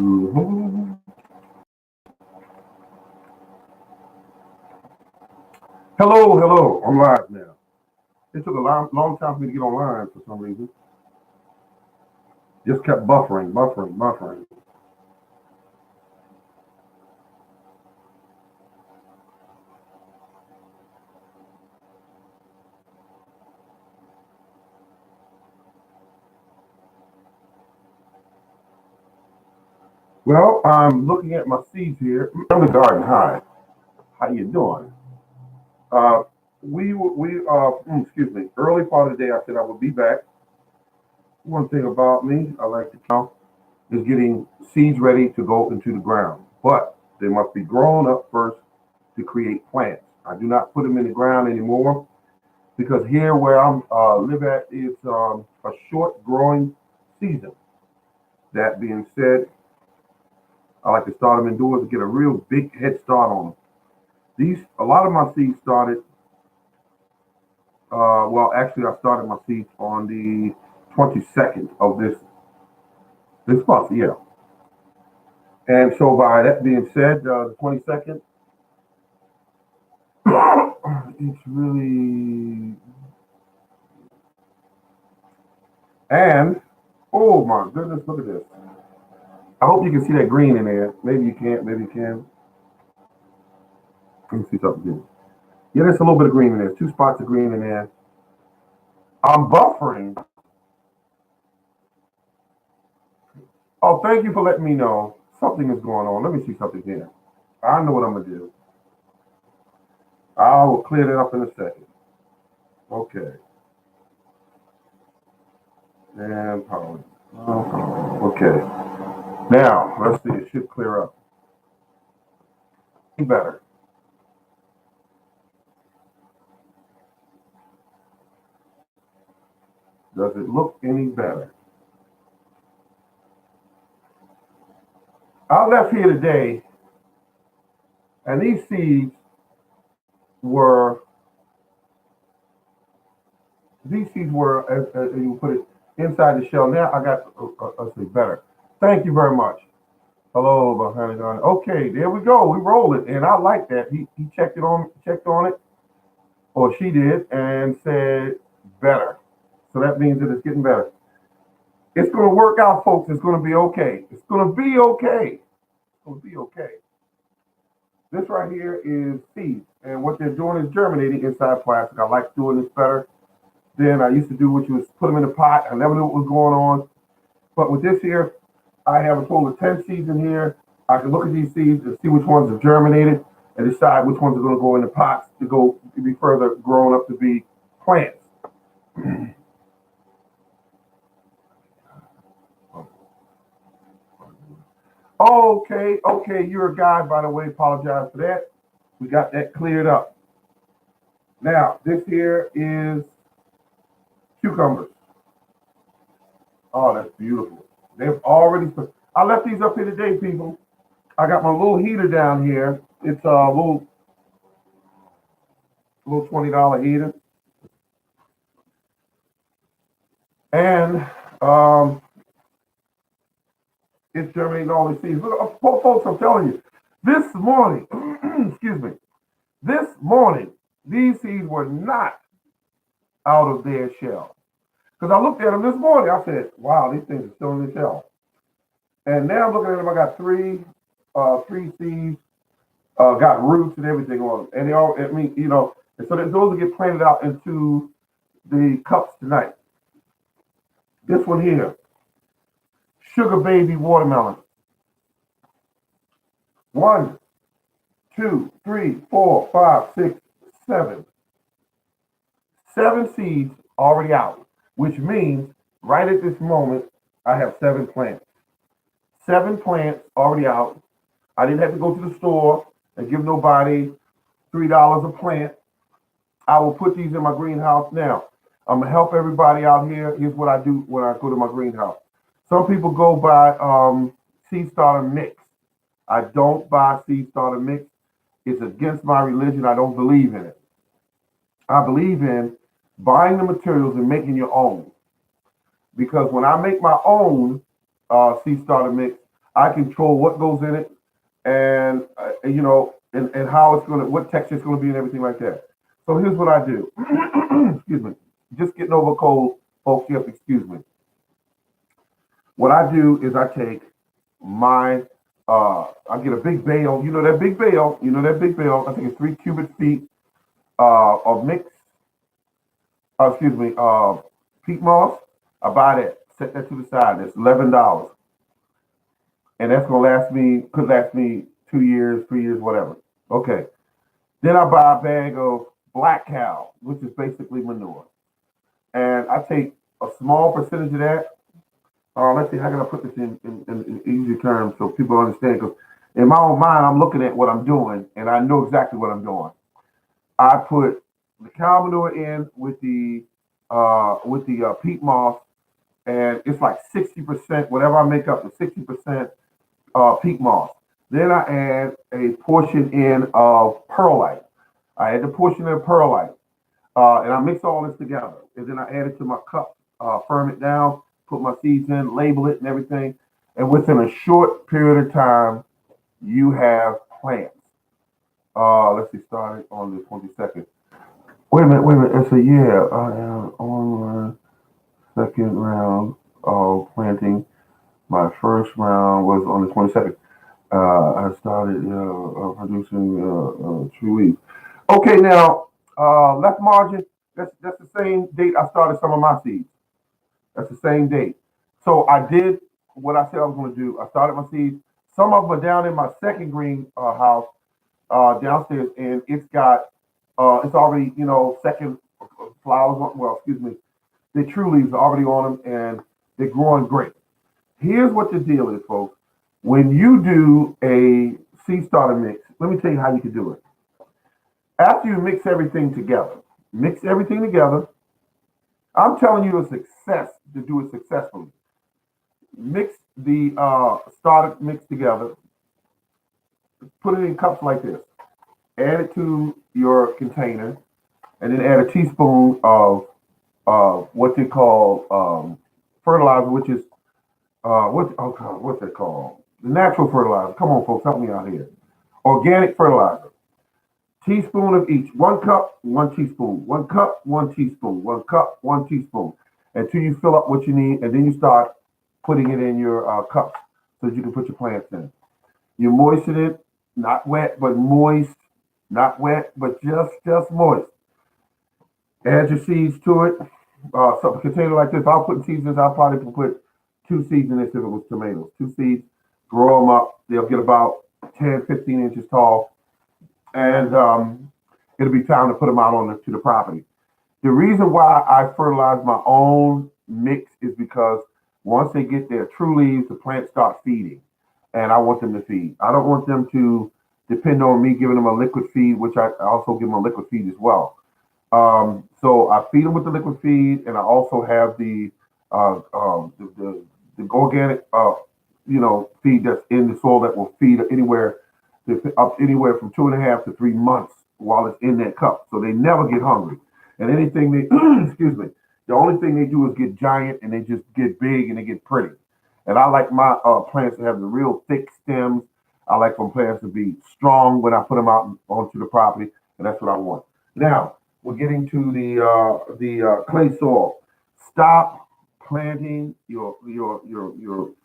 Mhm. Hello, hello. I'm live now. It took a long time for me to get online for some reason. Just kept buffering. Well, I'm looking at my seeds here. I'm the garden. Hi. How you doing? Uh, excuse me. Early part of the day, I said I would be back. One thing about me, I like to count, is getting seeds ready to go into the ground. But they must be grown up first to create plants. I do not put them in the ground anymore because here where I'm live at is a short growing season. That being said, I like to start them indoors to get a real big head start on them. A lot of my seeds started. Well, actually, I started my seeds on the 22nd of this month. Yeah, and so by that being said, the 22nd, it's really and oh my goodness, look at this. I hope you can see that green in there. Maybe you can't. Maybe you can. Let me see something here. Yeah, there's a little bit of green in there. Two spots of green in there. I'm buffering. Oh, thank you for letting me know something is going on. Let me see something here. I know what I'm gonna do. I will clear that up in a second. Okay. And power. Okay. Now let's see. It should clear up. Better. Does it look any better? I left here today, and these seeds were as you put it inside the shell. Now I got let's see better. Thank you very much. Hello, behind on. Okay, there we go. We roll it, and I like that. He checked on it, or she did, and said better. So that means that it's getting better. It's going to work out, folks. It's going to be okay. It's going to be okay. It's going to be okay. This right here is seeds, and what they're doing is germinating inside plastic. I like doing this better than I used to do, which was put them in a pot. I never knew what was going on. But with this here, I have a total of 10 seeds in here. I can look at these seeds and see which ones have germinated and decide which ones are going to go in the pots to be further grown up to be plants. Okay, you're a guy, by the way. Apologize for that. We got that cleared up. Now, this here is cucumbers. Oh, that's beautiful. They've already. I left these up here today, people. I got my little heater down here. It's a little $20 heater, and it's germinating all these seeds. Look, folks, I'm telling you, this morning, excuse me, this morning, these seeds were not out of their shell. Because I looked at them this morning, I said, "Wow, these things are still in the shell." And now I'm looking at them. I got three seeds, got roots and everything on them, and they all. I mean, and so those will get planted out into the cups tonight. This one here, sugar baby watermelon. One, two, three, four, five, six, seven. 7 seeds already out, which means right at this moment, I have 7 plants. 7 plants already out. I didn't have to go to the store and give nobody $3 a plant. I will put these in my greenhouse now. I'm gonna help everybody out here. Here's what I do when I go to my greenhouse. Some people go buy seed starter mix. I don't buy seed starter mix. It's against my religion. I don't believe in it. I believe in buying the materials and making your own. Because when I make my own seed starter mix, I control what goes in it, and and how it's gonna, what texture it's gonna be, and everything like that. So here's what I do. Excuse me. Just getting over a cold, folks. You have to excuse me. What I do is I take my, I get a big bale. You know that big bale. You know that big bale. I think it's 3 cubic feet of mix. Excuse me, peat moss. I buy that. Set that to the side. That's $11, and that's gonna last me. Could last me 2 years, 3 years, whatever. Okay. Then I buy a bag of black cow, which is basically manure, and I take a small percentage of that. Let's see, how can I put this in easy terms so people understand? Because in my own mind, I'm looking at what I'm doing, and I know exactly what I'm doing. I put the cow manure in with the peat moss, and it's like 60%. Whatever I make up, the 60% peat moss. Then I add a portion in of perlite. I add the portion of perlite, and I mix all this together. And then I add it to my cup, firm it down, put my seeds in, label it, and everything. And within a short period of time, you have plants. Let's see, started on the 22nd. Wait a minute. It's a year. I am on my second round of planting. My first round was on the 22nd. I started producing true leaves. Okay, now left margin. That's the same date I started some of my seeds. That's the same date. So I did what I said I was going to do. I started my seeds. Some of them are down in my second green house downstairs, and it's already second flowers. Well, excuse me, the true leaves are already on them, and they're growing great. Here's what the deal is, folks. When you do a seed starter mix, let me tell you how you can do it. After you mix everything together. I'm telling you a success to do it successfully. Mix the starter mix together. Put it in cups like this. Add it to your container, and then add a teaspoon of what they call fertilizer, which is what's it called? The natural fertilizer. Come on, folks, help me out here. Organic fertilizer. Teaspoon of each. 1 cup, 1 teaspoon. 1 cup, 1 teaspoon. 1 cup, 1 teaspoon. Until you fill up what you need, and then you start putting it in your cups so that you can put your plants in. You moisten it, not wet, but moist. Not wet, but just moist. Add your seeds to it. So a container like this, I'll put seeds in this. I'll probably put 2 seeds in this if it was tomatoes. 2 seeds, grow them up. They'll get about 10, 15 inches tall. And it'll be time to put them out to the property. The reason why I fertilize my own mix is because once they get their true leaves, the plants start feeding. And I want them to feed. I don't want them to depend on me giving them a liquid feed, which I also give them a liquid feed as well. So I feed them with the liquid feed, and I also have the organic feed that's in the soil that will feed up anywhere from 2.5 to 3 months while it's in that cup. So they never get hungry. And anything they excuse me, the only thing they do is get giant, and they just get big, and they get pretty. And I like my plants to have the real thick stems. I like for plants to be strong when I put them out onto the property, and that's what I want. Now we're getting to the clay soil. Stop planting your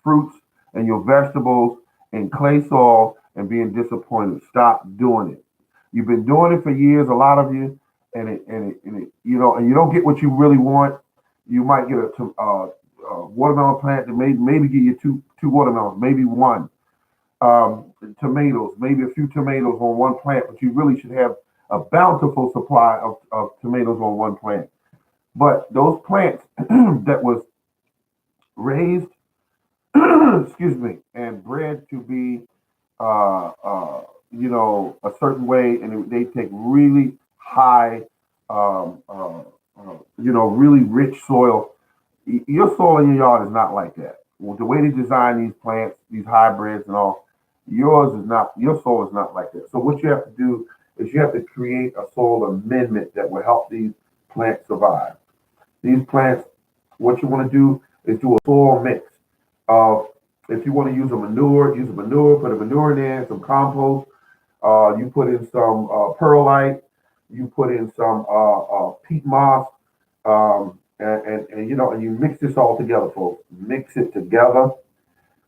fruits and your vegetables in clay soil and being disappointed. Stop doing it. You've been doing it for years, a lot of you, and you don't get what you really want. You might get a watermelon plant that maybe give you two watermelons, maybe one. Tomatoes, maybe a few tomatoes on one plant, but you really should have a bountiful supply of tomatoes on one plant. But those plants that was raised, excuse me, and bred to be, a certain way, and they take really high, really rich soil. Your soil in your yard is not like that. Well, the way they design these plants, these hybrids and all, yours is not. Your soil is not like that. So what you have to do is you have to create a soil amendment that will help these plants survive. These plants, what you want to do is do a soil mix of If you want to use a manure, use a manure, put a manure in there, some compost. You put in some perlite, you put in some peat moss, and you know, and you mix this all together, folks. Mix it together.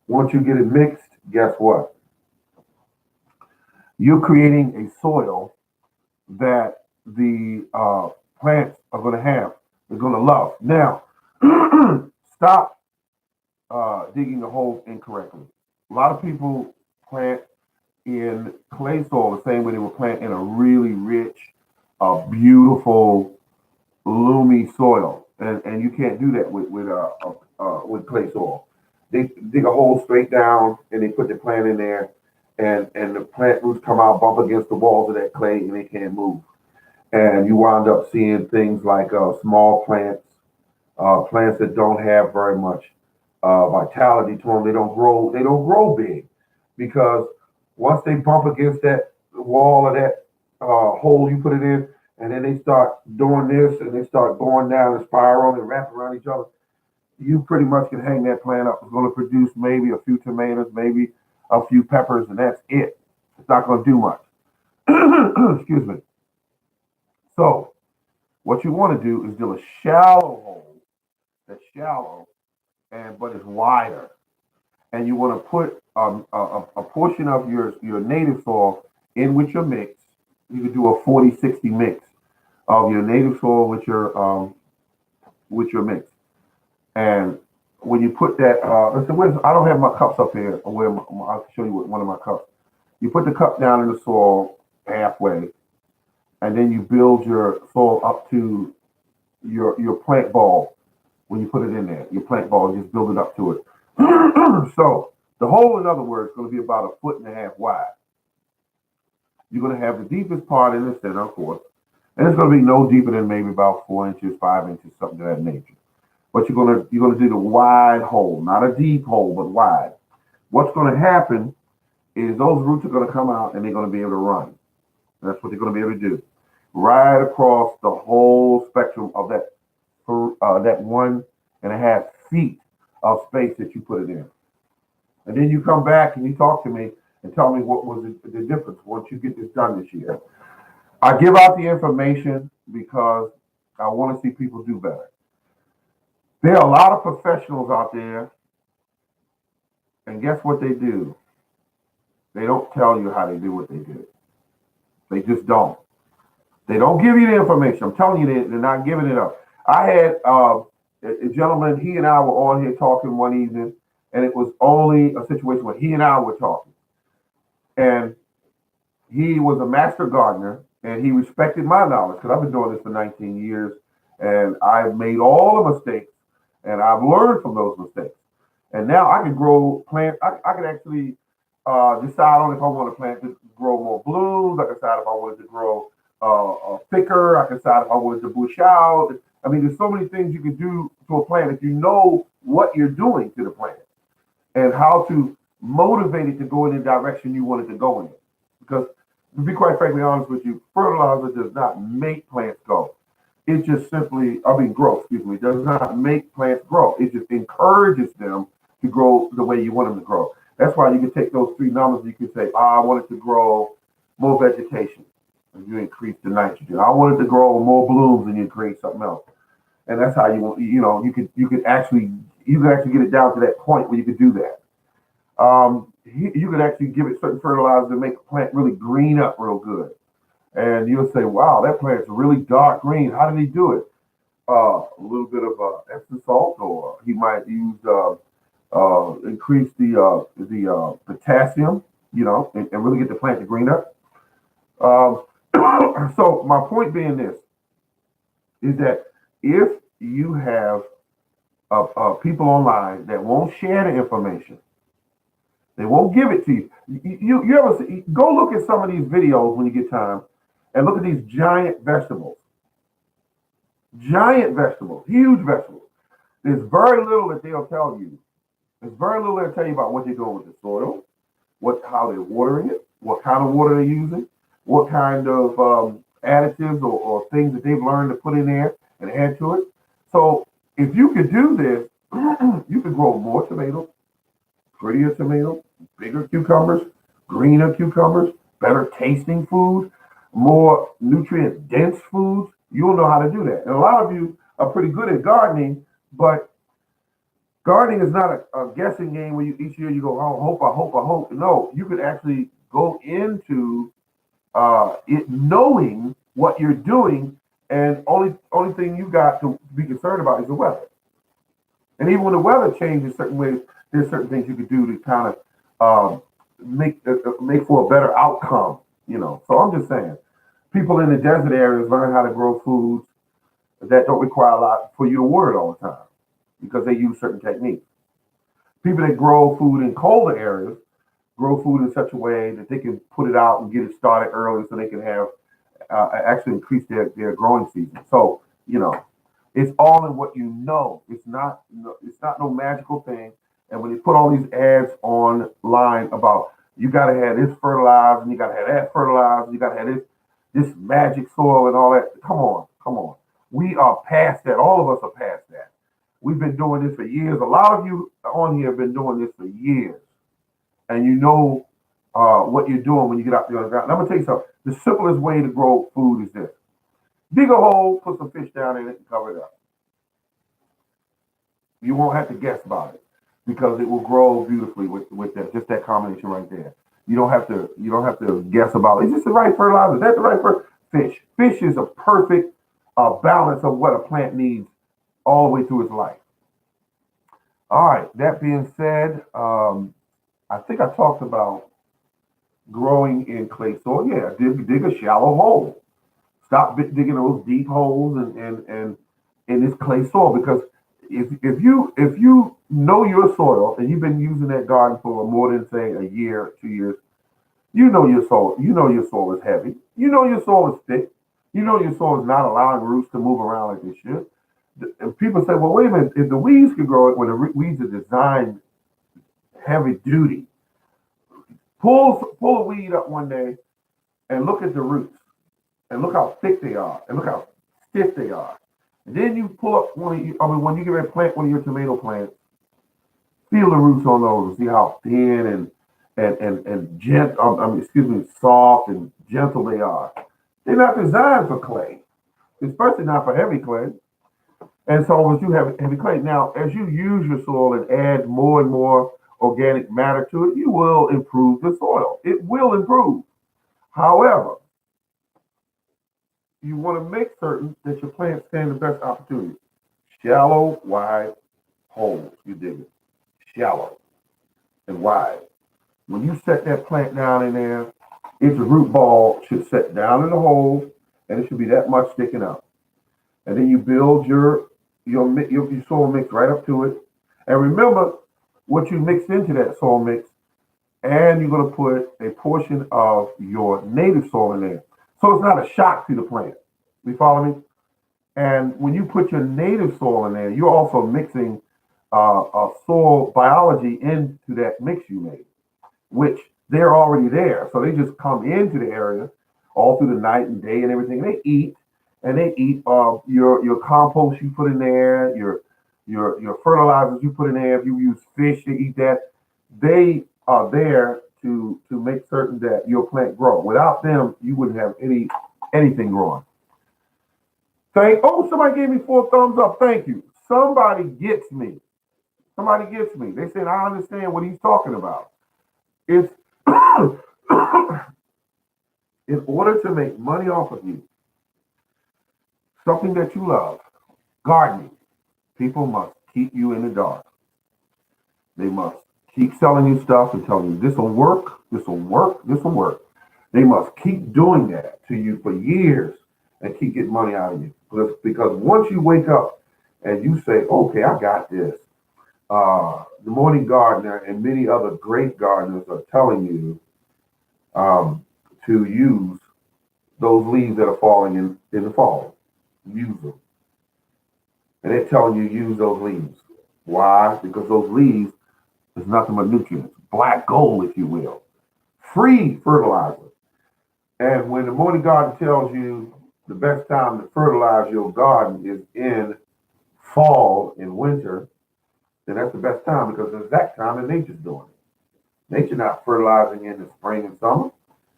Once you get it mixed, guess what? You're creating a soil that the plants are going to have. They're going to love. Now, stop digging the holes incorrectly. A lot of people plant in clay soil the same way they would plant in a really rich, beautiful, loomy soil, and you can't do that with clay soil. They dig a hole straight down and they put the plant in there, and the plant roots come out, bump against the walls of that clay, and they can't move. And you wind up seeing things like small plants, plants that don't have very much vitality to them. They don't grow. They don't grow big because once they bump against that wall or that hole you put it in, and then they start doing this and they start going down a spiral and wrap around each other, you pretty much can hang that plant up. It's going to produce maybe a few tomatoes, maybe a few peppers, and that's it. It's not going to do much. Excuse me. So, what you want to do is do a shallow hole that's shallow and but it's wider, and you want to put a portion of your native soil in with your mix. You could do a 40-60 mix of your native soil with your mix. And when you put that, I don't have my cups up here. I'll show you one of my cups. You put the cup down in the soil halfway, and then you build your soil up to your plant ball. When you put it in there, your plant ball, just build it up to it. So the hole, in other words, is going to be about 1.5 feet wide. You're going to have the deepest part in the center, of course, and it's going to be no deeper than maybe about 4 inches, 5 inches, something of that nature. But you're going to do the wide hole, not a deep hole, but wide. What's going to happen is those roots are going to come out and they're going to be able to run. That's what they're going to be able to do, right across the whole spectrum of that 1.5 feet of space that you put it in. And then you come back and you talk to me and tell me what was the difference once you get this done this year. I give out the information because I want to see people do better. There are a lot of professionals out there, and guess what they do? They don't tell you how they do what they do. They just don't. They don't give you the information. I'm telling you, they're not giving it up. I had a gentleman, he and I were on here talking one evening, and it was only a situation where he and I were talking. And he was a master gardener, and he respected my knowledge because I've been doing this for 19 years, and I've made all the mistakes, and I've learned from those mistakes. And now I can grow plants. I can actually decide on if I want to plant to grow more blooms. I can decide if I wanted to grow thicker. I can decide if I wanted to bush out. I mean, there's so many things you can do to a plant if you know what you're doing to the plant and how to motivate it to go in the direction you want it to go in. Because to be quite frankly honest with you, fertilizer does not make plants go. It just grow, excuse me, does not make plants grow. It just encourages them to grow the way you want them to grow. That's why you can take those three numbers and you can say, I want it to grow more vegetation, and you increase the nitrogen. I want it to grow more blooms, and you create something else. And that's how you could actually get it down to that point where you could do that. You could actually give it certain fertilizer to make a plant really green up real good. And you'll say, wow, that plant's really dark green. How did he do it? A little bit of Epsom salt, or he might use increase the potassium, and really get the plant to green up. So my point being this is that if you have people online that won't share the information, they won't give it to you. You ever go look at some of these videos when you get time and look at these giant vegetables, huge vegetables. There's very little that they'll tell you. There's very little they'll tell you about what they're doing with the soil, how they're watering it, what kind of water they're using, what kind of additives or things that they've learned to put in there and add to it. So if you could do this, you could grow more tomatoes, prettier tomatoes, bigger cucumbers, greener cucumbers, better tasting food, more nutrient dense foods. You'll know how to do that. And a lot of you are pretty good at gardening, but gardening is not a guessing game where you each year you go, oh, hope, I hope, I hope. No, you could actually go into it knowing what you're doing, and only thing you got to be concerned about is the weather. And even when the weather changes certain ways, there's certain things you could do to kind of make for a better outcome. So I'm just saying, people in the desert areas learn how to grow foods that don't require a lot for you to water it all the time because they use certain techniques. People that grow food in colder areas grow food in such a way that they can put it out and get it started early so they can have actually increase their growing season. So, it's all in what you know. It's not no magical thing. And when they put all these ads online about you gotta have this fertilized and you gotta have that fertilized, and you gotta have this magic soil and all that. Come on, come on. We are past that. All of us are past that. We've been doing this for years. A lot of you on here have been doing this for years. And you know what you're doing when you get out there on the ground. And I'm gonna tell you something. The simplest way to grow food is this: dig a hole, put some fish down in it, and cover it up. You won't have to guess about it because it will grow beautifully with that just that combination right there. You don't have to guess about it. Is this the right fertilizer? Is that the right fish? Fish is a perfect balance of what a plant needs all the way through its life. All right. That being said, I think I talked about growing in clay soil. Yeah, dig a shallow hole. Stop digging those deep holes and in this clay soil because if you know your soil and you've been using that garden for more than say a year, 2 years, you know your soil. You know your soil is heavy. You know your soil is thick. You know your soil is not allowing roots to move around like they should. And people say, well, wait a minute. If the weeds can grow it, when the weeds are designed heavy duty, pull a weed up one day and look at the roots and look how thick they are and look how stiff they are. And then you pull up when you get ready to plant one of your tomato plants, feel the roots on those and see how thin and gentle, soft and gentle they are. They're not designed for clay, especially not for heavy clay. And so as you have heavy clay, now as you use your soil and add more and more organic matter to it, you will improve the soil. It will improve. However, you want to make certain that your plants stand the best opportunity. Shallow, wide holes. You dig it. Shallow and wide. When you set that plant down in there, its root ball should set down in the hole, and it should be that much sticking out. And then you build your soil mix right up to it. And remember what you mixed into that soil mix, and you're going to put a portion of your native soil in there. So it's not a shock to the plant. You follow me? And when you put your native soil in there, you're also mixing soil biology into that mix you made, which they're already there. So they just come into the area all through the night and day and everything. They eat your compost you put in there, your fertilizers you put in there. If you use fish to eat that, they are there to make certain that your plant grow. Without them, you wouldn't have anything growing. Somebody gave me 4 thumbs up. Thank you. Somebody gets me. Somebody gets me. They said I understand what he's talking about. It's in order to make money off of you, something that you love, gardening, people must keep you in the dark. They must keep selling you stuff and telling you this will work, this will work, this will work. They must keep doing that to you for years and keep getting money out of you. Because once you wake up and you say, okay, I got this, the Morning Gardener and many other great gardeners are telling you to use those leaves that are falling in the fall. Use them. And they're telling you use those leaves. Why? Because those leaves is nothing but nutrients. Black gold, if you will. Free fertilizer. And when the Morning Garden tells you the best time to fertilize your garden is in fall and winter, then that's the best time because it's that time that nature's doing it. Nature not fertilizing in the spring and summer.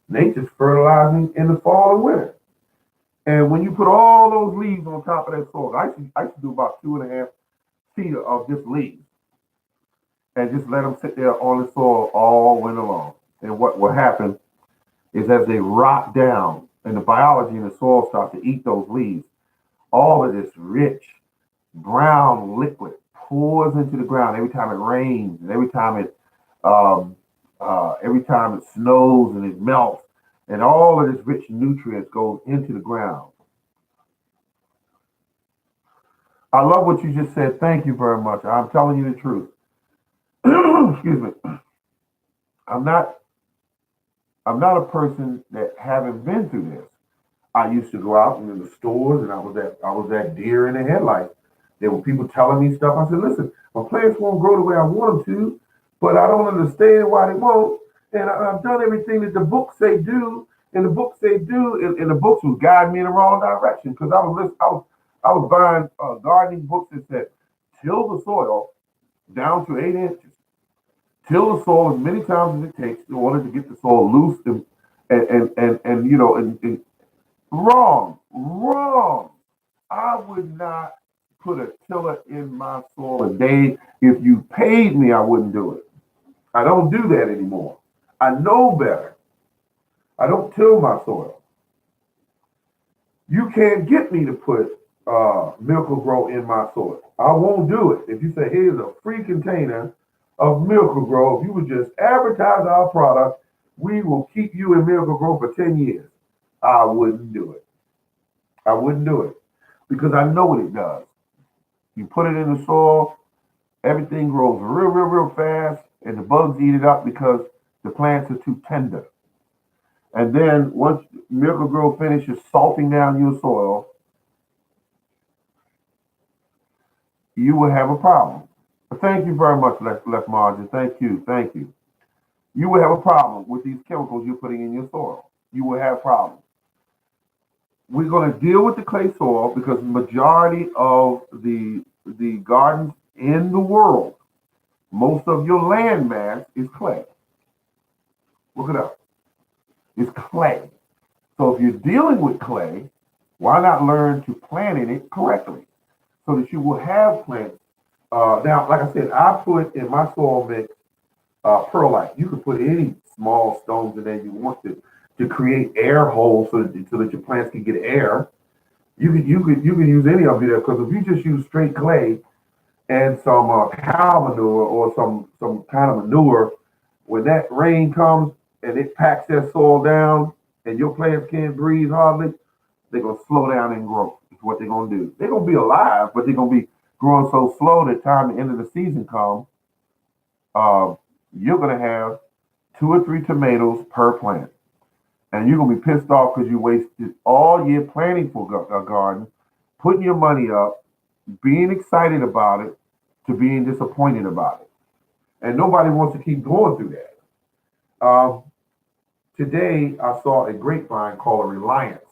Nature's fertilizing in the fall and winter. And when you put all those leaves on top of that soil, I used to do about 2.5 feet of just leaves and just let them sit there on the soil all winter long. And what will happen is as they rot down and the biology in the soil starts to eat those leaves, all of this rich brown liquid pours into the ground every time it rains and um, every time it snows and it melts, and all of this rich nutrients goes into the ground. I love what you just said. Thank you very much. I'm telling you the truth. Excuse me. I'm not. I'm not a person that haven't been through this. I used to go out in the stores, and I was that deer in the headlights. There were people telling me stuff. I said, "Listen, my plants won't grow the way I want them to, but I don't understand why they won't. And I've done everything that the books say do, and the books say do, and the books was guiding me in the wrong direction because I was buying gardening books that said till the soil down to 8 inches, till the soil as many times as it takes in order to get the soil loose and and wrong, wrong. I would not put a tiller in my soil a day. If you paid me, I wouldn't do it. I don't do that anymore. I know better. I don't till my soil. You can't get me to put Miracle Grow in my soil. I won't do it. If you say, here's a free container of Miracle Grow, if you would just advertise our product, we will keep you in Miracle Grow for 10 years. I wouldn't do it. I wouldn't do it because I know what it does. You put it in the soil, everything grows real, real, real fast, and the bugs eat it up because the plants are too tender. And then once Miracle Grow finishes salting down your soil, you will have a problem. But thank you very much, Left Margin. Thank you, thank you. You will have a problem with these chemicals you're putting in your soil. You will have problems. We're going to deal with the clay soil because the majority of the gardens in the world, most of your land mass is clay. Look it up. It's clay. So if you're dealing with clay, why not learn to plant in it correctly so that you will have plants? Now, like I said, I put in my soil mix perlite. You can put any small stones in there you want to create air holes so that your plants can get air. You can use any of it there because if you just use straight clay and some cow manure or some kind of manure, when that rain comes and it packs that soil down and your plants can't breathe hardly, they're gonna slow down and grow. Is what they're gonna do. They're gonna be alive, but they're gonna be growing so slow that time the end of the season comes, uh, you're gonna have 2 or 3 tomatoes per plant, and you're gonna be pissed off because you wasted all year planning for a garden, putting your money up, being excited about it, to being disappointed about it, and nobody wants to keep going through that. Um, Today, I saw a grapevine called a Reliance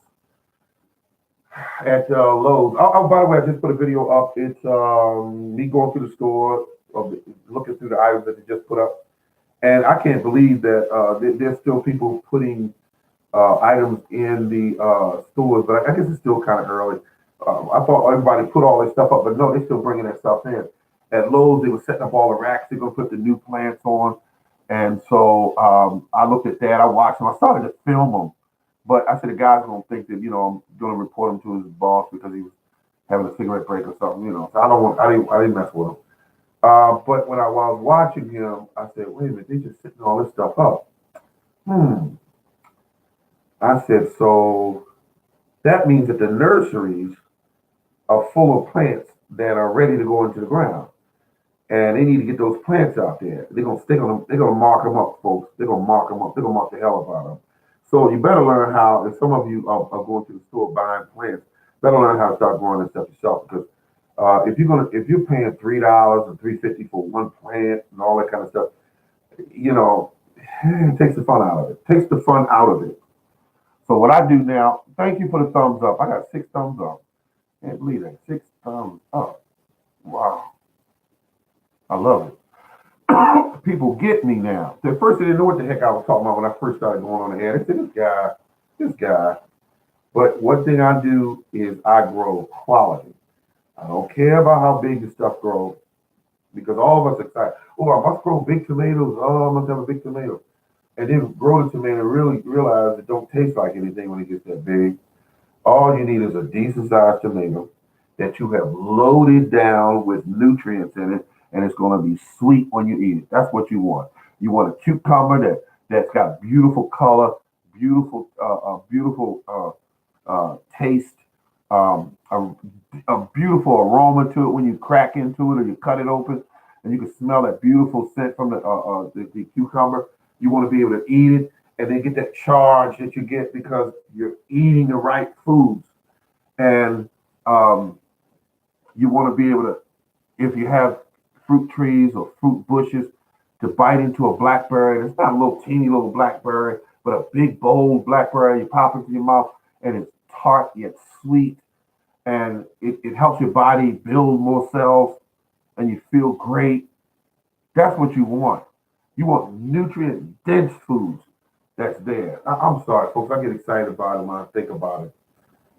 at Lowe's. By the way, I just put a video up. It's me going through the store, looking through the items that they just put up, and I can't believe that there's still people putting items in the stores. But I guess it's still kind of early. I thought everybody put all their stuff up, but no, they're still bringing that stuff in. At Lowe's, they were setting up all the racks. They're gonna put the new plants on. And so I looked at that. I watched them. I started to film them, but I said the guy's gonna think that I'm gonna report him to his boss because he was having a cigarette break or something. So I don't want. I didn't mess with him. But when I was watching him, I said, wait a minute, they just sitting all this stuff up. Hmm. I said, so that means that the nurseries are full of plants that are ready to go into the ground. And they need to get those plants out there. They're gonna mark them up, folks. They're gonna mark them up. They're gonna mark the hell out of them. So you better learn how. If some of you are going to the store buying plants, better learn how to start growing this stuff yourself. Because if you're paying $3 or $3.50 for one plant and all that kind of stuff, it takes the fun out of it. Takes the fun out of it. So what I do now, thank you for the thumbs up. I got 6 thumbs up. Can't believe that. 6 thumbs up. Wow. I love it. People get me now. At first, they didn't know what the heck I was talking about when I first started going on the air. They said, this guy. But one thing I do is I grow quality. I don't care about how big the stuff grows because all of us excited. Oh, I must grow big tomatoes. Oh, I must have a big tomato. And then grow the tomato and really realize it don't taste like anything when it gets that big. All you need is a decent sized tomato that you have loaded down with nutrients in it, and it's going to be sweet when you eat it. That's what you want. You want a cucumber that's got beautiful color, beautiful taste, um, a, a beautiful aroma to it when you crack into it or you cut it open, and you can smell that beautiful scent from the cucumber. You want to be able to eat it and then get that charge that you get because you're eating the right foods. And um, you want to be able to, if you have fruit trees or fruit bushes, to bite into a blackberry. It's not a little teeny little blackberry, but a big bold blackberry. You pop into your mouth and it's tart yet sweet, and it helps your body build more cells, and you feel great. That's what you want. You want nutrient dense foods that's there. I'm sorry, folks. I get excited about it when I think about it.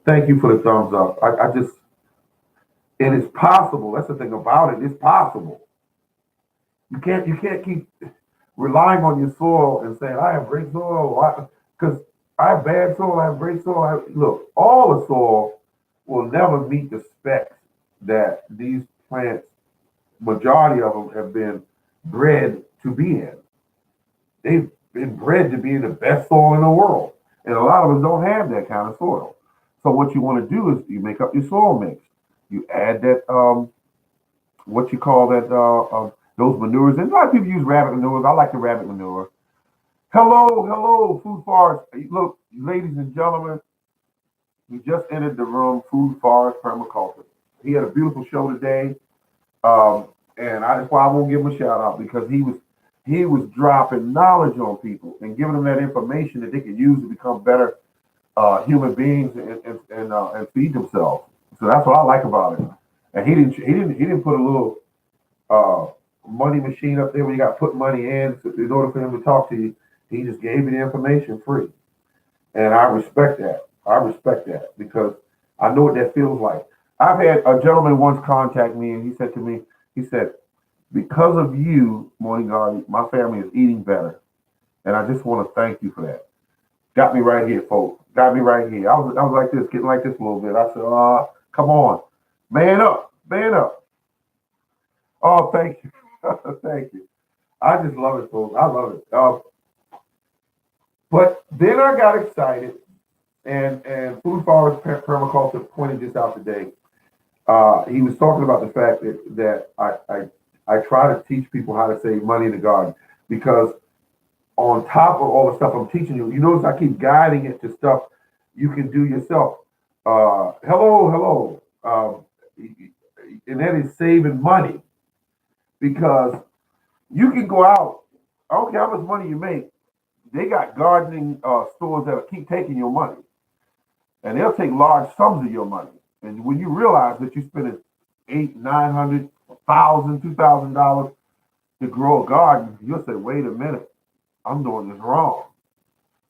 Thank you for the thumbs up. I just, and it's possible. That's the thing about it. It's possible. You can't keep relying on your soil and saying I have great soil because I have bad soil. I have great soil. Look, all the soil will never meet the specs that these plants. Majority of them have been bred to be in. They've been bred to be in the best soil in the world, and a lot of us don't have that kind of soil. So what you want to do is you make up your soil mix. You add that what you call that those manures. And a lot of people use rabbit manures. I like the rabbit manure. Hello, food forest. Look, ladies and gentlemen, we just entered the room. Food forest permaculture. He had a beautiful show today, and that's why I won't give him a shout out because he was dropping knowledge on people and giving them that information that they can use to become better human beings and feed themselves. So that's what I like about it. And he didn't put a little uh, money machine up there where you got to put money in order for him to talk to you. He just gave you the information free, and I respect that. I respect that because I know what that feels like. I've had a gentleman once contact me, and he said to me, he said, "Because of you, Morning Garden, my family is eating better, and I just want to thank you for that." Got me right here, folks. Got me right here. I was like this, getting like this a little bit. I said, come on, man up, man up. Oh, thank you, thank you. I just love it, folks. I love it. But then I got excited, and Food Forest Permaculture pointed this out today. He was talking about the fact that I try to teach people how to save money in the garden because on top of all the stuff I'm teaching you, you notice I keep guiding it to stuff you can do yourself. Hello. And that is saving money because you can go out. I don't care how much money you make. They got gardening stores that keep taking your money, and they'll take large sums of your money. And when you realize that you're spending eight, 900, $1,000, $2,000 to grow a garden, you'll say, "Wait a minute, I'm doing this wrong."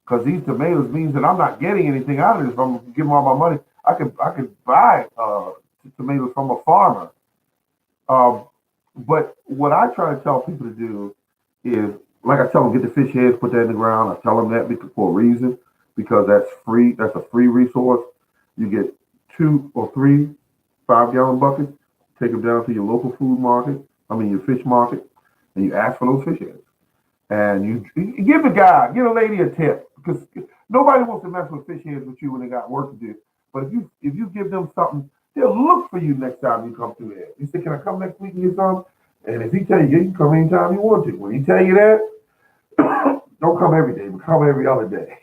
Because these tomatoes means that I'm not getting anything out of this. If I'm giving all my money, I could buy tomatoes from a farmer. Um, but what I try to tell people to do is, like I tell them, get the fish heads, put that in the ground. I tell them that for a reason, because that's free. That's a free resource. You get 2 or 3 5-gallon buckets, take them down to your local food market, your fish market, and you ask for those fish heads. And you give the guy, get a lady a tip, because nobody wants to mess with fish heads with you when they got work to do. But if you give them something, they'll look for you next time you come through there. You say, "Can I come next week and get some?" And if he tell you, you can come anytime you want to. When he tell you that, don't come every day, but come every other day.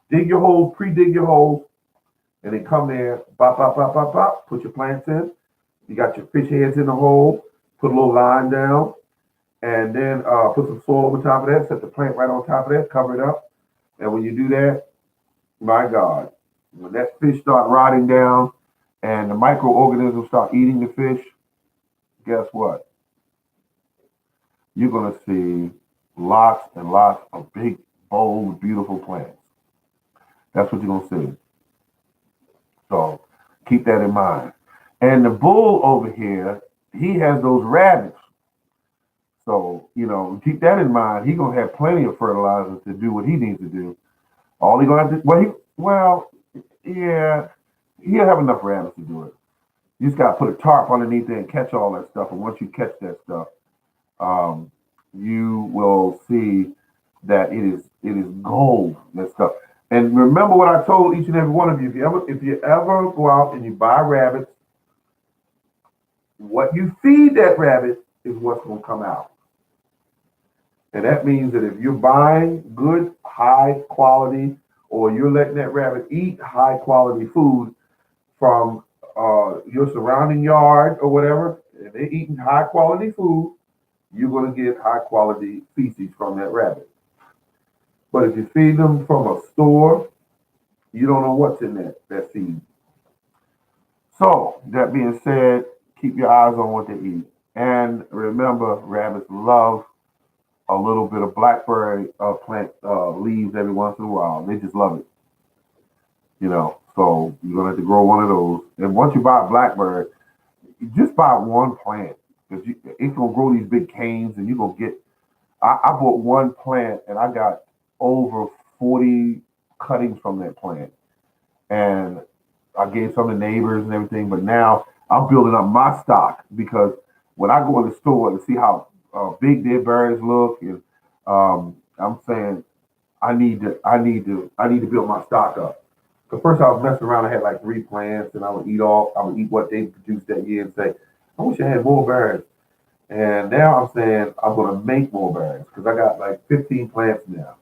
Dig your holes, pre-dig your holes, and then come there, bop, bop, bop, bop, bop, put your plants in. You got your fish heads in the hole, put a little line down, and then put some soil over top of that, set the plant right on top of that, cover it up. And when you do that, my God, when that fish start rotting down and the microorganisms start eating the fish, guess what? you're going to see lots and lots of big, bold, beautiful plants. That's what you're going to see. So keep that in mind. And the bull over here, he has those rabbits. So, keep that in mind. He's going to have plenty of fertilizer to do what he needs to do. All he going to have to, yeah, he'll have enough rabbits to do it. You just got to put a tarp underneath there and catch all that stuff. And once you catch that stuff, um, you will see that it is gold, that stuff. And remember what I told each and every one of you. If you ever go out and you buy rabbits, what you feed that rabbit is what's going to come out. And that means that if you're buying good, high quality, or you're letting that rabbit eat high quality food from your surrounding yard or whatever, and they're eating high quality food, you're going to get high quality feces from that rabbit. But if you feed them from a store, you don't know what's in that feed. So, that being said, keep your eyes on what they eat. And remember, rabbits love a little bit of blackberry plant leaves every once in a while. They just love it. So you're gonna have to grow one of those. And once you buy a blackberry, you just buy one plant because it's gonna grow these big canes, and you're gonna get. I bought one plant, and I got over 40 cuttings from that plant, and I gave some to neighbors and everything. But now I'm building up my stock because when I go in the store to see how big their berries look, and I'm saying I need to build my stock up. But first I was messing around. I had like 3 plants, and I would eat what they produced that year and say, I wish I had more berries. And now I'm saying I'm going to make more berries because I got like 15 plants now,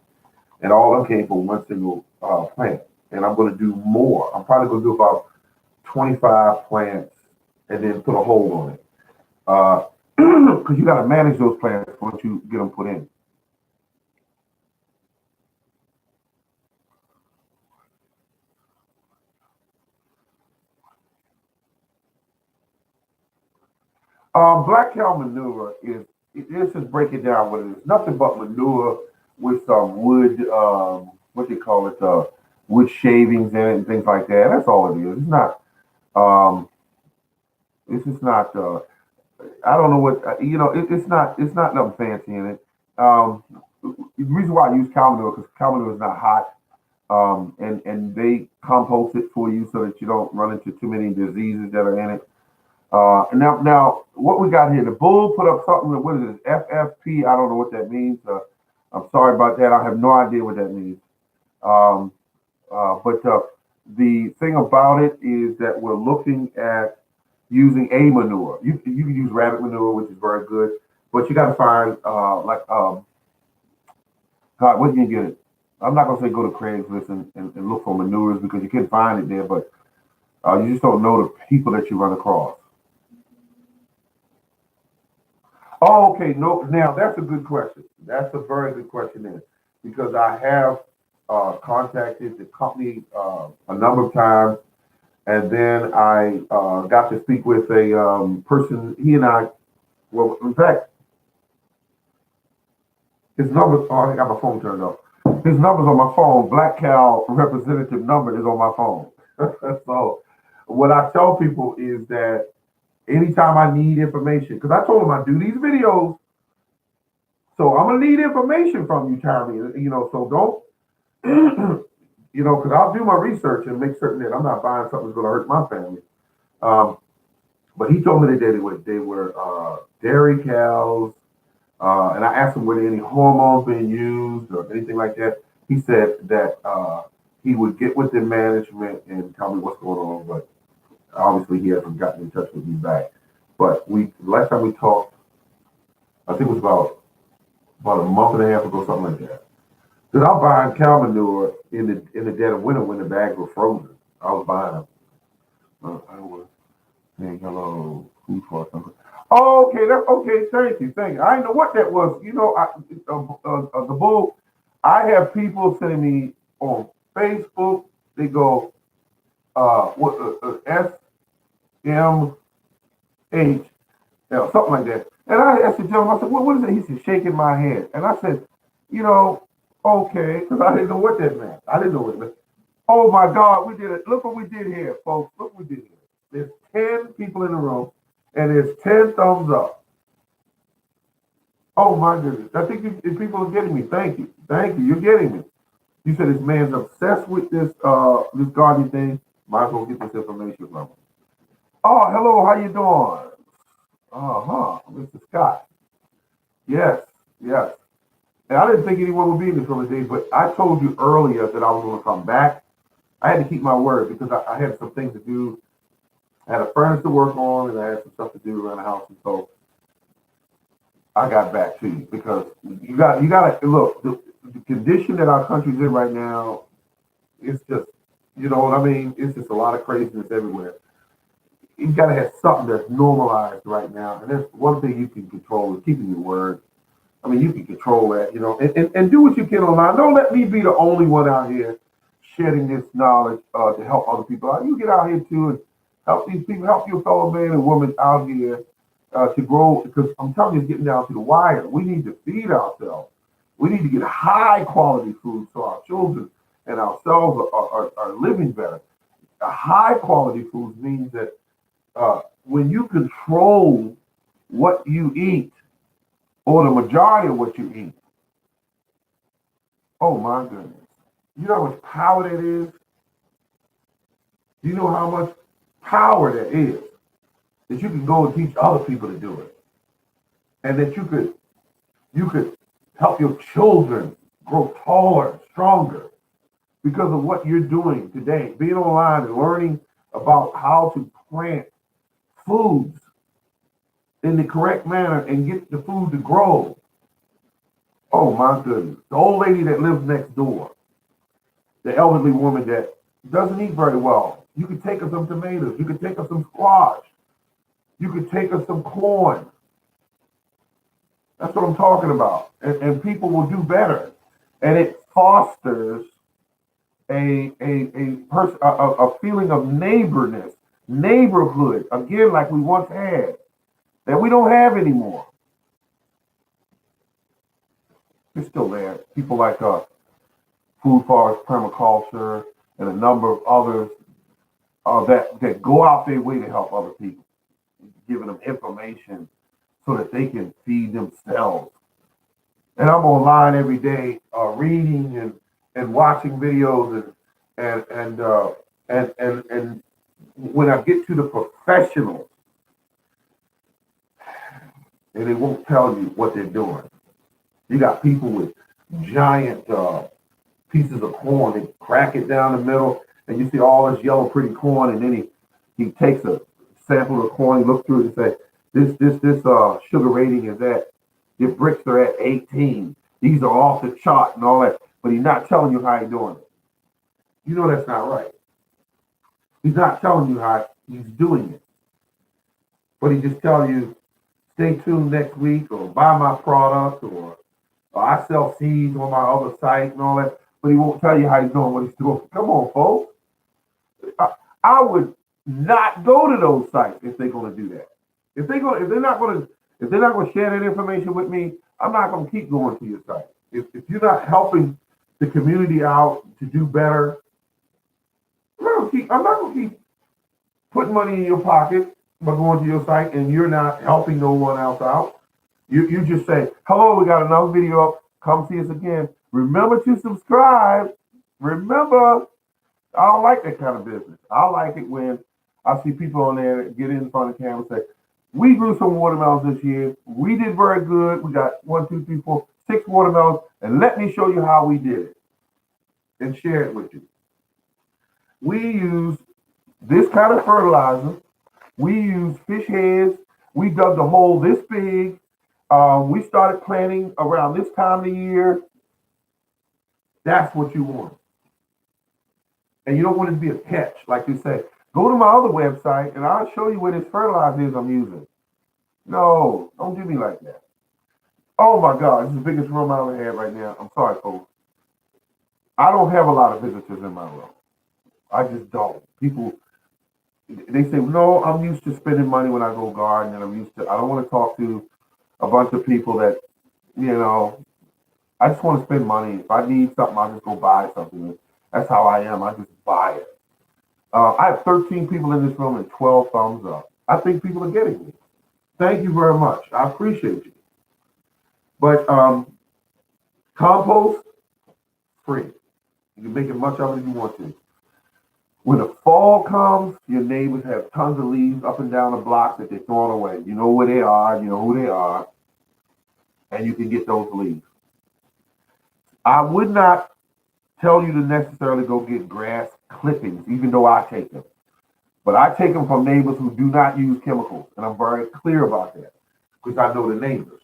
and all of them came from one single plant. And I'm going to do more. I'm probably going to do about 25 plants and then put a hold on it. Because you got to manage those plants once you get them put in. Black cow manure let's just break it down what it is. Nothing but manure with some wood, what they call it, wood shavings in it and things like that. That's all it is. Um, it's just not, I don't know what, it's not nothing fancy in it. The reason why I use cow manure, because cow manure is not hot. And they compost it for you so that you don't run into too many diseases that are in it. And now, what we got here? The bull put up something. What is it? FFP. I don't know what that means. I'm sorry about that. I have no idea what that means. Um, but the thing about it is that we're looking at using a manure. You can use rabbit manure, which is very good, but you got to find God, where can you get it? I'm not gonna say go to Craigslist and look for manures because you can find it there, but you just don't know the people that you run across. Oh, okay. No, now that's a good question. That's a very good question there, because I have contacted the company a number of times, and then I got to speak with a person. He and I, well, in fact, his number. Oh, I got my phone turned off. His number's on my phone. Black Cow representative number is on my phone. So, what I tell people is that anytime I need information, because I told him I do these videos, so I'm gonna need information from you, Tommy. So don't, because I'll do my research and make certain that I'm not buying something that's gonna hurt my family. Um, but he told me that they were dairy cows, and I asked him were there any hormones being used or anything like that. He said that he would get with the management and tell me what's going on, but obviously he hasn't gotten in touch with me back. But last time we talked, I think it was about a month and a half ago, something like that. Because I was buying cow manure in the dead of winter when the bags were frozen. I was buying them. I was saying hello, food for something. Oh, okay, okay. Thank you. I didn't know what that was. The bull. I have people sending me on Facebook. They go, what SMH, something like that. And I asked the gentleman, I said, what is it? He said, shaking my head. And I said, you know, okay, because I didn't know what that meant. I didn't know what it meant. Oh my God, we did it. Look what we did here, folks. Look what we did here. There's 10 people in the room, and there's 10 thumbs up. Oh my goodness. I think people are getting me. Thank you. Thank you. You're getting me. You said this man's obsessed with this gardening thing. Might as well get this information from him. Oh, hello. How you doing? Mr. Scott. Yes, yes. And I didn't think anyone would be in this room today, but I told you earlier that I was going to come back. I had to keep my word because I had some things to do. I had a furnace to work on, and I had some stuff to do around the house, and so I got back to you because you got to look. The condition that our country's in right now, it's just, you know what I mean. It's just a lot of craziness everywhere. You got to have something that's normalized right now, and that's one thing you can control is keeping your word. I mean, you can control that, you know, and do what you can online. Don't let me be the only one out here shedding this knowledge to help other people out. You get out here too and help these people, help your fellow man and woman out here to grow. Because I'm telling you, it's getting down to the wire. We need to feed ourselves. We need to get high quality food so our children and ourselves are living better. A high quality food means that when you control what you eat, or the majority of what you eat. Oh my goodness. You know how much power that is? You know how much power that is? That you can go and teach other people to do it. And that you could help your children grow taller, stronger because of what you're doing today. Being online and learning about how to plant foods in the correct manner and get the food to grow. Oh my goodness. The old lady that lives next door, the elderly woman that doesn't eat very well, you could take her some tomatoes, you could take her some squash, you could take her some corn. That's what I'm talking about. And people will do better. And it fosters a feeling of neighborhood, again, like we once had, that we don't have anymore. It's still there. People like Food Forest Permaculture and a number of others that go out their way to help other people, giving them information so that they can feed themselves. And I'm online every day reading and watching videos and when I get to the professionals, and they won't tell you what they're doing. You got people with giant pieces of corn. They crack it down the middle, and you see all this yellow, pretty corn. And then he takes a sample of the corn. He looks through it and say, "This sugar rating is at. Your bricks are at 18. These are off the chart and all that." But he's not telling you how he's doing it. You know that's not right. He's not telling you how he's doing it. But he just tells you, "Stay tuned next week," or "Buy my product," or "I sell seeds on my other site," and all that. But he won't tell you how he's doing what he's doing. Come on, folks. I would not go to those sites if they're going to do that. If they're not going to share that information with me, I'm not going to keep going to your site. If you're not helping the community out to do better, I'm not going to keep putting money in your pocket by going to your site and you're not helping no one else out. You just say, "Hello, we got another video up. Come see us again. Remember to subscribe." Remember, I don't like that kind of business. I like it when I see people on there that get in front of the camera and say, "We grew some watermelons this year. We did very good. We got 1, 2, 3, 4, 6 watermelons, and let me show you how we did it," and share it with you. We use this kind of fertilizer. We use fish heads. We dug the hole this big. We started planting around this time of the year. That's what you want. And you don't want it to be a catch, like you say. Go to my other website and I'll show you where this fertilizer is I'm using. No, don't do me like that. Oh my God, this is the biggest room I ever had right now. I'm sorry, folks. I don't have a lot of visitors in my room. I just don't. People, they say, "No, I'm used to spending money when I go garden, and I don't want to talk to a bunch of people that, you know, I just want to spend money. If I need something, I'll just go buy something. That's how I am. I just buy it. I have 13 people in this room and 12 thumbs up. I think people are getting me. Thank you very much. I appreciate you. But compost, free. You can make as much of it as you want to. When the fall comes, your neighbors have tons of leaves up and down the block that they're throwing away. You know where they are, you know who they are, and you can get those leaves. I would not tell you to necessarily go get grass clippings, even though I take them. But I take them from neighbors who do not use chemicals, and I'm very clear about that because I know the neighbors.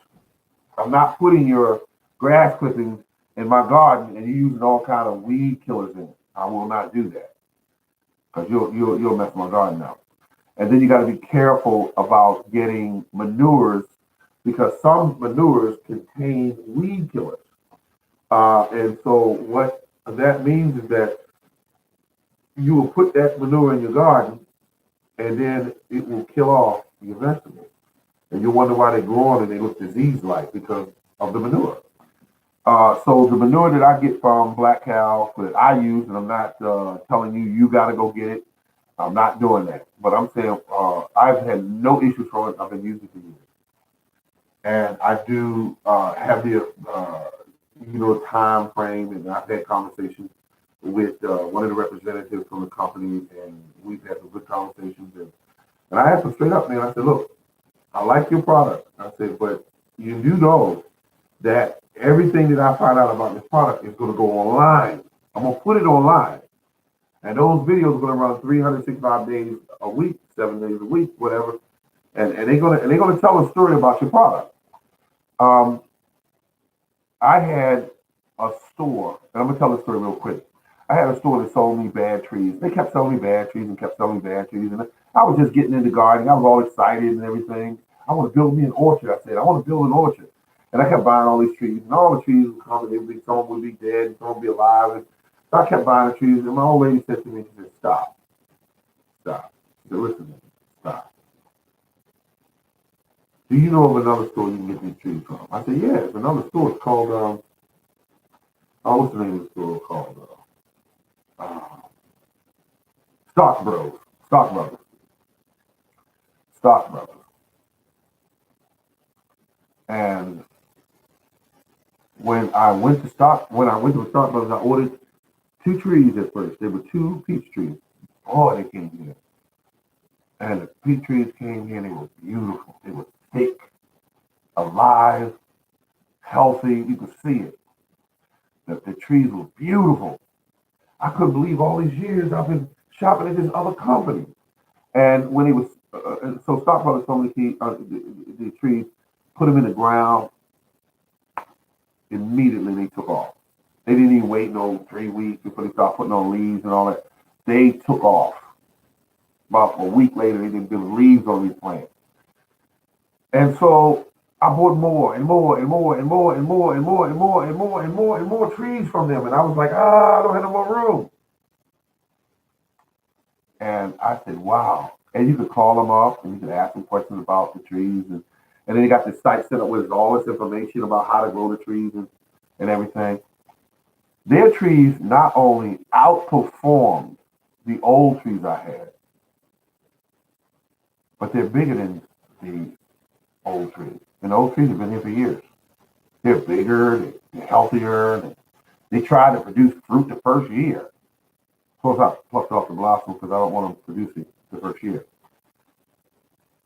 I'm not putting your grass clippings in my garden and you're using all kind of weed killers in it. I will not do that because you'll mess my garden up. And then you got to be careful about getting manures because some manures contain weed killers. And so what that means is that you will put that manure in your garden and then it will kill off your vegetables. And you wonder why they're growing and they look disease-like because of the manure. So the manure that I get from Black Cow that I use, and I'm not telling you got to go get it. I'm not doing that. But I'm saying I've had no issues from it. I've been using it for years. And I do have the time frame, and I've had conversations with one of the representatives from the company, and we've had some good conversations. And I asked them straight up, man. I said, look, I like your product. I said, but you do know that everything that I find out about this product is going to go online. I'm going to put it online. And those videos are going to run 365 days a week, 7 days a week, whatever. And they're going to tell a story about your product. I had a store, and I'm going to tell the story real quick. I had a store that sold me bad trees. They kept selling me bad trees and kept selling me bad trees. And I was just getting into gardening. I was all excited and everything. I want to build me an orchard. I said, I want to build an orchard. And I kept buying all these trees. And all the trees would come, and some would be dead, and some would be alive. And so I kept buying the trees. And my old lady said to me, she said, stop. She said, listen to me, stop. Do you know of another store you can get these trees from? I said, yeah, there's another store. It's called, what's the name of the store called? Stock Brothers. And when I went to Stock Brothers, I ordered 2 trees at first. There were 2 peach trees. Oh, they came here. And the peach trees came here and they were beautiful. They were thick, alive, healthy. You could see it. The trees were beautiful. I couldn't believe all these years I've been shopping at this other company. And when it was, so Stock Brothers told me the trees, put them in the ground, immediately they took off. They didn't even wait no 3 weeks before they started putting on leaves and all that. They took off. About a week later, they didn't build leaves on these plants. And so I bought more trees from them. And I was like, I don't have no more room. And I said, wow. And you could call them up and you could ask them questions about the trees. And then they got this site set up with all this information about how to grow the trees and everything. Their trees not only outperformed the old trees I had, but they're bigger than the old trees. And the old trees have been here for years. They're bigger, they're healthier. They try to produce fruit the first year. Plus, I plucked off the blossom because I don't want them producing the first year.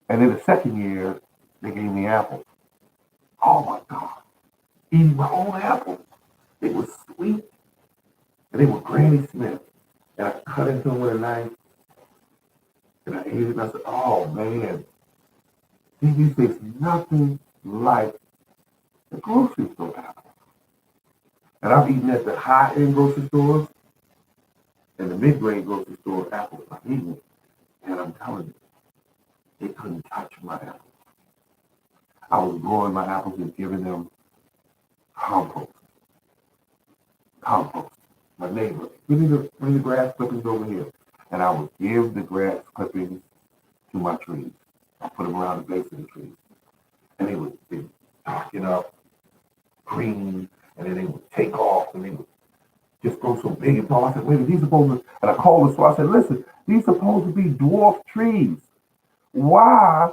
And then the second year, they gave me apples. Oh my God. Eating my own apples. They were sweet. And they were Granny Smith. And I cut into them with a knife. And I ate it and I said, oh man. These taste nothing like the grocery store apples. And I've eaten at the high-end grocery stores and the mid-grade grocery store apples. I've eaten it. And I'm telling you, they couldn't touch my apples. I was growing my apples and giving them compost. My neighbor, bring the grass clippings over here. And I would give the grass clippings to my trees. I put them around the base of the trees. And stocking up green, and then they would take off and they would just grow so big and tall. I said, wait, these supposed to, and I called the store. I said, listen, these supposed to be dwarf trees. Why?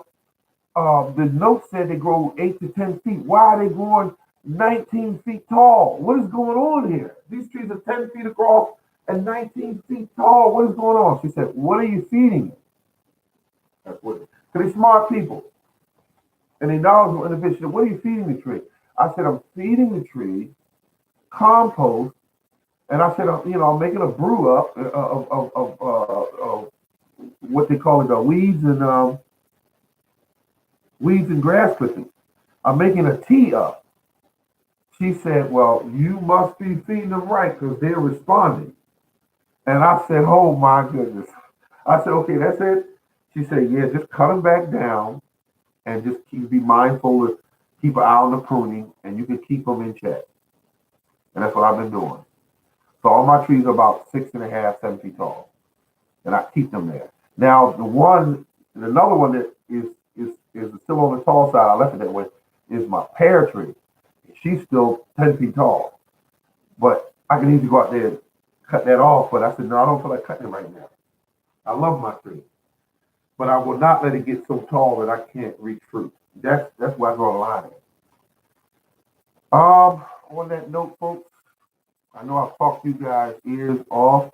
The note said they grow 8 to 10 feet. Why are they growing 19 feet tall? What is going on here? These trees are 10 feet across and 19 feet tall. What is going on? She said, what are you feeding it? That's what. So they're smart people. And they knowledgeable individuals. She said, what are you feeding the tree? I said, I'm feeding the tree compost. And I said, I'm making a brew up of what they call it, weeds and grass clippings. I'm making a tea up. She said, well, you must be feeding them right because they're responding. And I said, oh my goodness. I said, okay, that's it. She said, yeah, just cut them back down and just be mindful to keep an eye on the pruning and you can keep them in check. And that's what I've been doing. So all my trees are about 6.5, 7 feet tall. And I keep them there. Now another one that is still on the tall side, I left it that way, is my pear tree. She's still 10 feet tall. But I can easily go out there and cut that off. But I said, no, I don't feel like cutting it right now. I love my tree. But I will not let it get so tall that I can't reach fruit. That's where I draw the line at. On that note, folks, I know I've talked you guys ears off,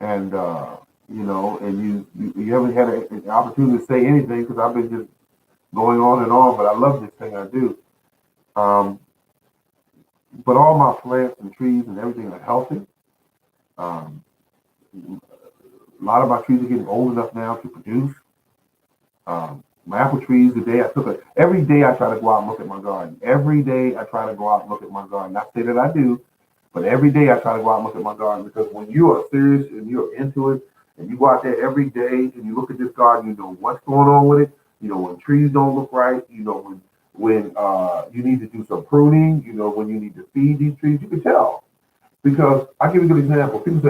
and and you haven't had an opportunity to say anything because I've been just going on and on. But I love this thing I do. But all my plants and trees and everything are healthy. Um, a lot of my trees are getting old enough now to produce. My apple trees today, every day I try to go out and look at my garden. Every day I try to go out and look at my garden. Not say that I do, but every day I try to go out and look at my garden because when you are serious and you're into it and you go out there every day and you look at this garden, you know what's going on with it. You know when trees don't look right. You know when you need to do some pruning. You know when you need to feed these trees. You can tell because I'll give you a good example. People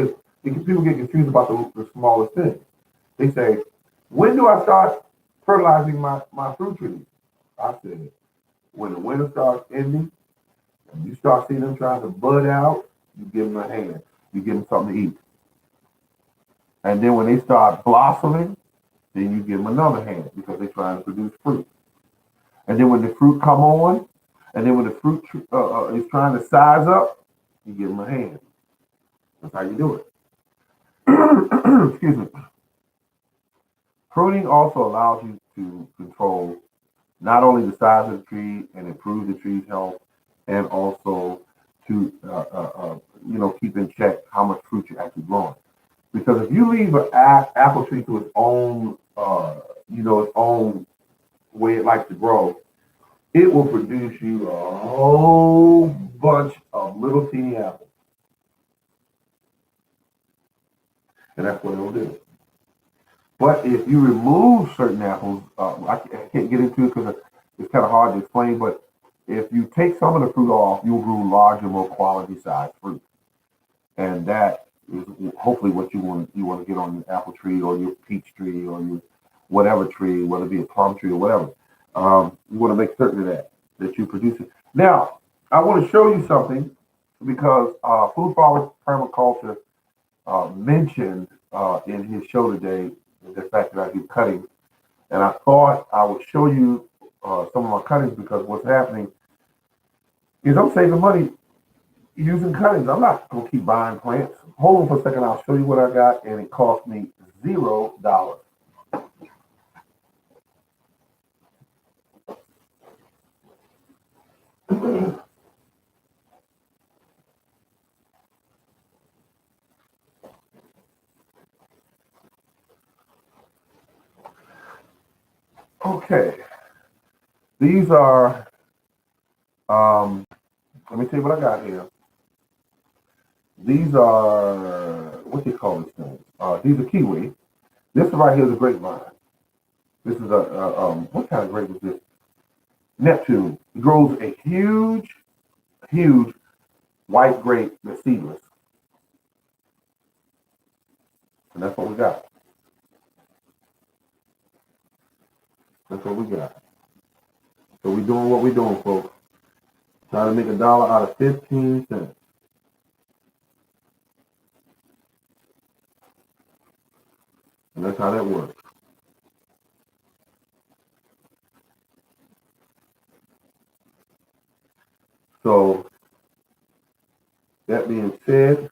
get confused about the smallest things. They say, when do I start fertilizing my fruit trees? I said, when the winter starts ending, and you start seeing them trying to bud out, you give them a hand. You give them something to eat. And then when they start blossoming, then you give them another hand because they're trying to produce fruit. And then when the fruit come on, and then when the fruit is trying to size up, you give them a hand. That's how you do it. Excuse me. Pruning also allows you to control not only the size of the tree and improve the tree's health, and also to keep in check how much fruit you're actually growing. Because if you leave an apple tree to its own, its own way it likes to grow, it will produce you a whole bunch of little teeny apples, and that's what it'll do. But if you remove certain apples, I can't get into it because it's kind of hard to explain, but if you take some of the fruit off, you'll grow larger, more quality size fruit. And that is hopefully what you want to get on your apple tree or your peach tree or your whatever tree, whether it be a plum tree or whatever. You want to make certain of that you produce it. Now, I want to show you something because Food Forward Permaculture mentioned in his show today the fact that I do cuttings. And I thought I would show you some of my cuttings because what's happening is I'm saving money using cuttings. I'm not going to keep buying plants. Hold on for a second. I'll show you what I got, and it cost me $0. Okay. These are, let me tell you what I got here. These are, what do you call these things? These are kiwi. This right here is a grapevine. This is what kind of grape is this? Neptune. It grows a huge, huge white grape that's seedless. And that's what we got. That's what we got. So we're doing what we're doing, folks. Trying to make $1 out of 15 cents. And that's how that works. So that being said,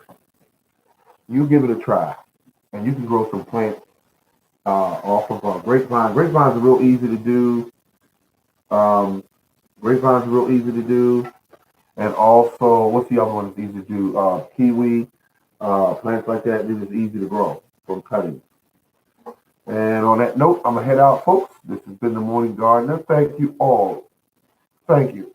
you give it a try. And you can grow some plants off of grapevines. Grapevines are real easy to do. Grapevines are real easy to do. And also, what's the other one that's easy to do? Kiwi, plants like that, they're just easy to grow from cutting. And on that note, I'm going to head out, folks. This has been The Morning Gardener. Thank you all. Thank you.